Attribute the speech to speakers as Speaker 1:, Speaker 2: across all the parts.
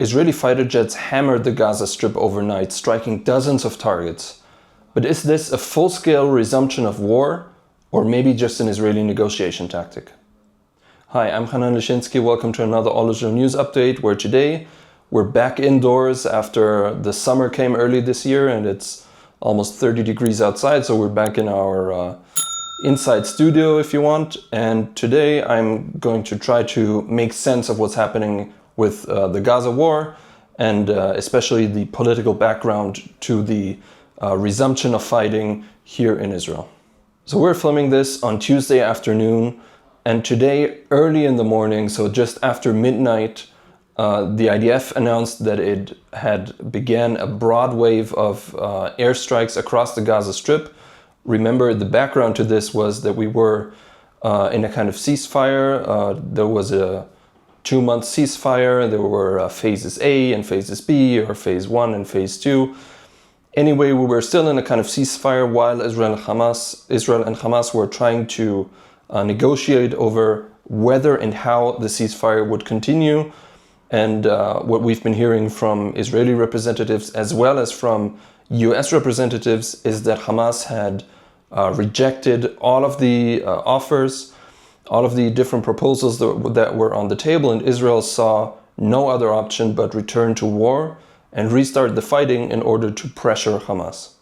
Speaker 1: Israeli fighter jets hammered the Gaza Strip overnight, striking dozens of targets. But is this a full-scale resumption of war, or maybe just an Israeli negotiation tactic? Hi, I'm Hanan Lischinsky. Welcome to another All Israel News update, where today we're back indoors after the summer came early this year and it's almost 30 degrees outside, so we're back in our inside studio, if you want. And today I'm going to try to make sense of what's happening with the Gaza war and especially the political background to the resumption of fighting here in Israel. So we're filming this on Tuesday afternoon, and today early in the morning, so just after midnight, the IDF announced that it had began a broad wave of airstrikes across the Gaza Strip. Remember, the background to this was that we were in a kind of ceasefire. There was a 2-month ceasefire. There were phases A and phases B, or phase 1 and phase 2. Anyway, we were still in a kind of ceasefire while Israel and Hamas were trying to negotiate over whether and how the ceasefire would continue. And what we've been hearing from Israeli representatives as well as from US representatives is that Hamas had rejected all of the offers, all of the different proposals that were on the table, and Israel saw no other option but return to war and restart the fighting in order to pressure Hamas.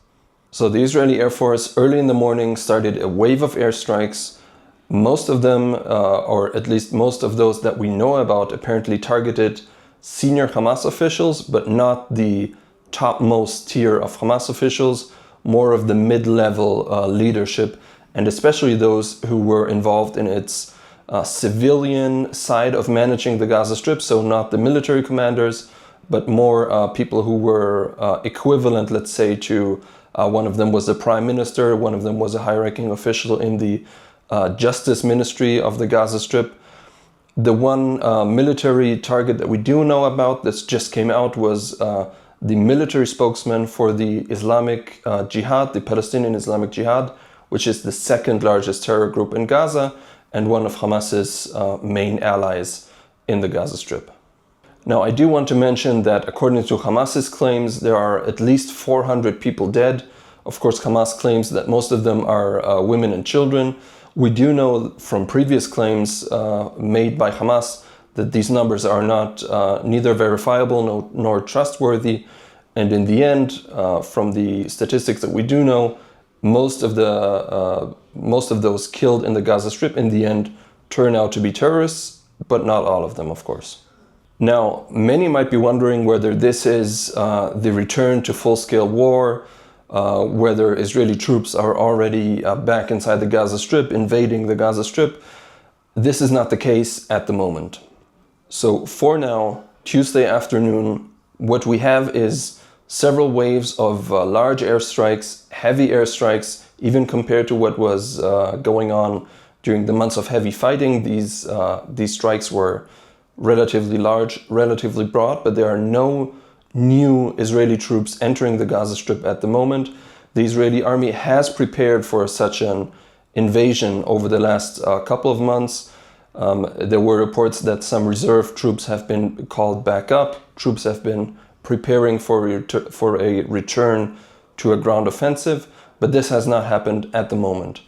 Speaker 1: So the Israeli Air Force early in the morning started a wave of airstrikes. Most of them, or at least most of those that we know about, apparently targeted senior Hamas officials, but not the topmost tier of Hamas officials, more of the mid-level leadership, and especially those who were involved in its civilian side of managing the Gaza Strip, so not the military commanders, but more people who were equivalent, let's say, to one of them was the prime minister, one of them was a high-ranking official in the Justice Ministry of the Gaza Strip. The one military target that we do know about that just came out was the military spokesman for the Islamic Jihad, the Palestinian Islamic Jihad, which is the second largest terror group in Gaza and one of Hamas's main allies in the Gaza Strip. Now, I do want to mention that according to Hamas's claims, there are at least 400 people dead. Of course, Hamas claims that most of them are women and children. We do know from previous claims made by Hamas that these numbers are not neither verifiable nor trustworthy. And in the end, from the statistics that we do know, most of those killed in the Gaza Strip in the end turn out to be terrorists, but not all of them, of course. Now, many might be wondering whether this is the return to full-scale war, whether Israeli troops are already back inside the Gaza Strip, invading the Gaza Strip. This is not the case at the moment. So for now, Tuesday afternoon, what we have is several waves of large airstrikes, heavy airstrikes, even compared to what was going on during the months of heavy fighting. These strikes were relatively large, relatively broad, but there are no new Israeli troops entering the Gaza Strip at the moment. The Israeli army has prepared for such an invasion over the last couple of months. There were reports that some reserve troops have been called back up. Troops have been preparing for a return to a ground offensive, but this has not happened at the moment.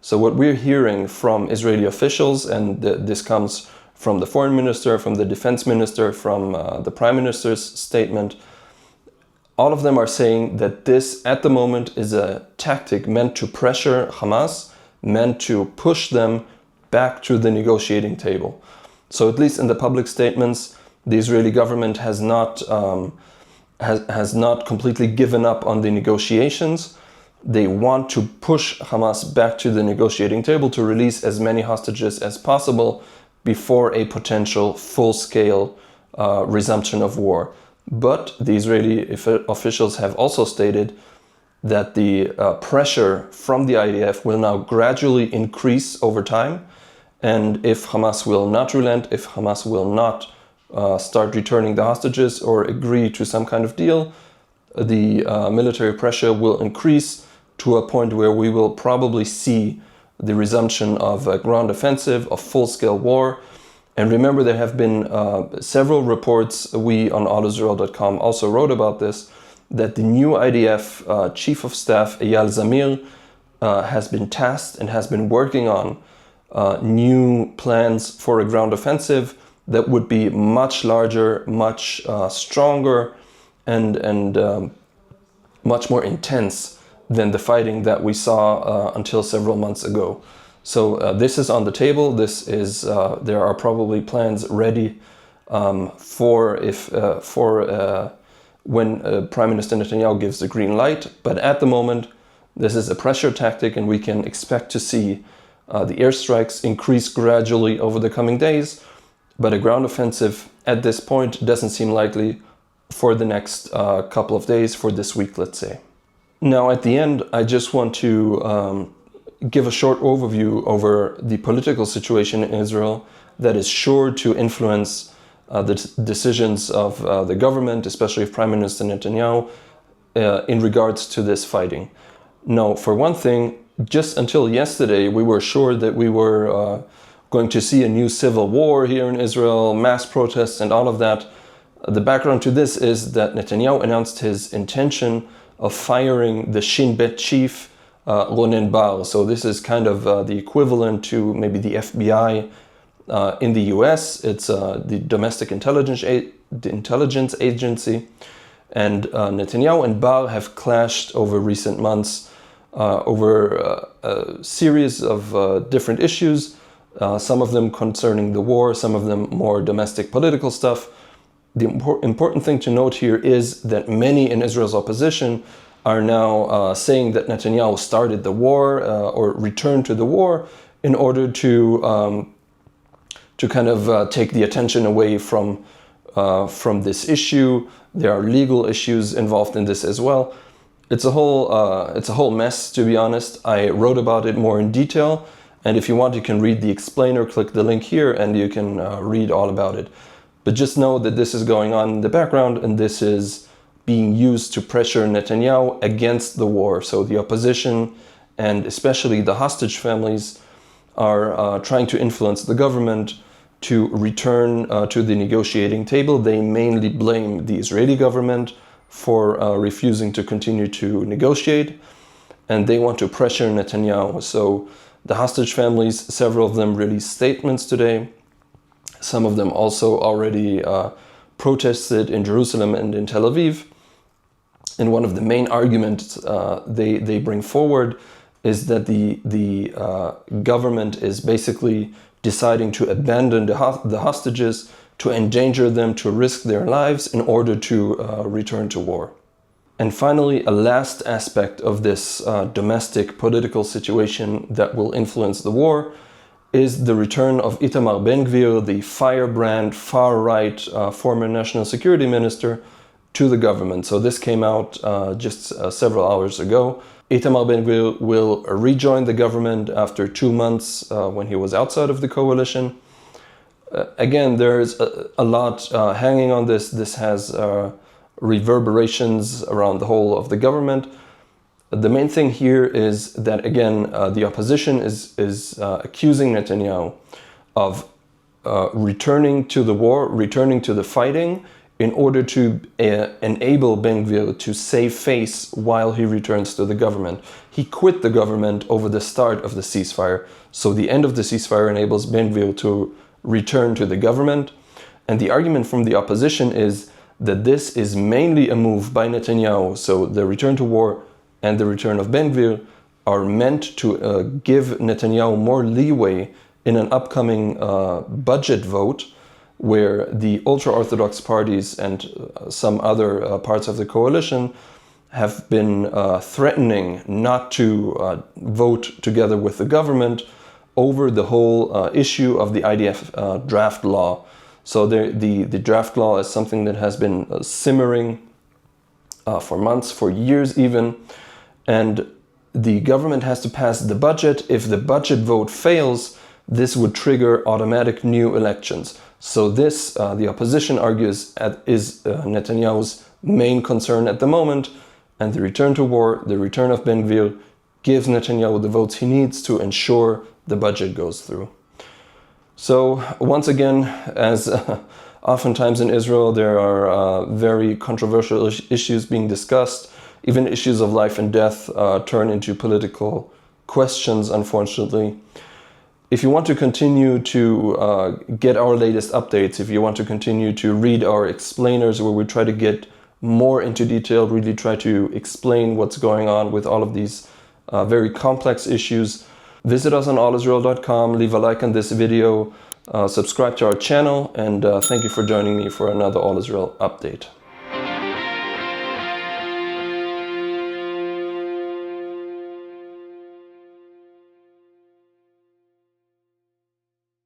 Speaker 1: So what we're hearing from Israeli officials, and this comes from the foreign minister, from the defense minister, from the prime minister's statement, all of them are saying that this at the moment is a tactic meant to pressure Hamas, meant to push them back to the negotiating table. So at least in the public statements, the Israeli government has not completely given up on the negotiations. They want to push Hamas back to the negotiating table to release as many hostages as possible before a potential full-scale resumption of war. But the Israeli officials have also stated that the pressure from the IDF will now gradually increase over time. And if Hamas will not relent, if Hamas will not start returning the hostages or agree to some kind of deal, the military pressure will increase to a point where we will probably see the resumption of a ground offensive, of full-scale war. And remember, there have been several reports, we on allisrael.com also wrote about this, that the new IDF Chief of Staff, Eyal Zamir, has been tasked and has been working on new plans for a ground offensive that would be much larger, much stronger, and much more intense than the fighting that we saw until several months ago. So this is on the table. This is there are probably plans ready for when Prime Minister Netanyahu gives the green light. But at the moment, this is a pressure tactic, and we can expect to see the airstrikes increase gradually over the coming days. But a ground offensive at this point doesn't seem likely for the next couple of days, for this week, let's say. Now, at the end, I just want to give a short overview over the political situation in Israel that is sure to influence the decisions of the government, especially of Prime Minister Netanyahu, in regards to this fighting. Now, for one thing, just until yesterday, we were sure that we were going to see a new civil war here in Israel, mass protests and all of that. The background to this is that Netanyahu announced his intention of firing the Shin Bet chief, Ronen Bar. So this is kind of the equivalent to maybe the FBI in the US. It's the Domestic Intelligence Agency. And Netanyahu and Bar have clashed over recent months over a series of different issues, some of them concerning the war, some of them more domestic political stuff. The important thing to note here is that many in Israel's opposition are now saying that Netanyahu started the war or returned to the war in order to kind of take the attention away from this issue. There are legal issues involved in this as well. It's a whole mess, to be honest. I wrote about it more in detail, and if you want, you can read the explainer. Click the link here, and you can read all about it. But just know that this is going on in the background, and this is being used to pressure Netanyahu against the war. So the opposition, and especially the hostage families, are trying to influence the government to return to the negotiating table. They mainly blame the Israeli government for refusing to continue to negotiate, and they want to pressure Netanyahu. So the hostage families, several of them released statements today. Some of them also already protested in Jerusalem and in Tel Aviv. And one of the main arguments they bring forward is that the government is basically deciding to abandon the hostages, to endanger them, to risk their lives in order to return to war. And finally, a last aspect of this domestic political situation that will influence the war is the return of Itamar Ben-Gvir, the firebrand, far-right former national security minister, to the government. So this came out just several hours ago. Itamar Ben-Gvir will rejoin the government after 2 months when he was outside of the coalition. Again, there's a lot hanging on this. This has reverberations around the whole of the government. The main thing here is that, again, the opposition is accusing Netanyahu of returning to the war, returning to the fighting, in order to enable Ben-Gvir to save face while he returns to the government. He quit the government over the start of the ceasefire, so the end of the ceasefire enables Ben-Gvir to return to the government. And the argument from the opposition is that this is mainly a move by Netanyahu. So the return to war and the return of Ben-Gvir are meant to give Netanyahu more leeway in an upcoming budget vote, where the ultra-Orthodox parties and some other parts of the coalition have been threatening not to vote together with the government over the whole issue of the IDF draft law. So the draft law is something that has been simmering for months, for years even, and the government has to pass the budget. If the budget vote fails, this would trigger automatic new elections. So this, the opposition argues, is Netanyahu's main concern at the moment, and the return to war, the return of Ben-Gvir, gives Netanyahu the votes he needs to ensure the budget goes through. So once again, as oftentimes in Israel, there are very controversial issues being discussed. Even issues of life and death turn into political questions, unfortunately. If you want to continue to get our latest updates, if you want to continue to read our explainers where we try to get more into detail, really try to explain what's going on with all of these very complex issues, visit us on allisrael.com, leave a like on this video, subscribe to our channel, and thank you for joining me for another All Israel update.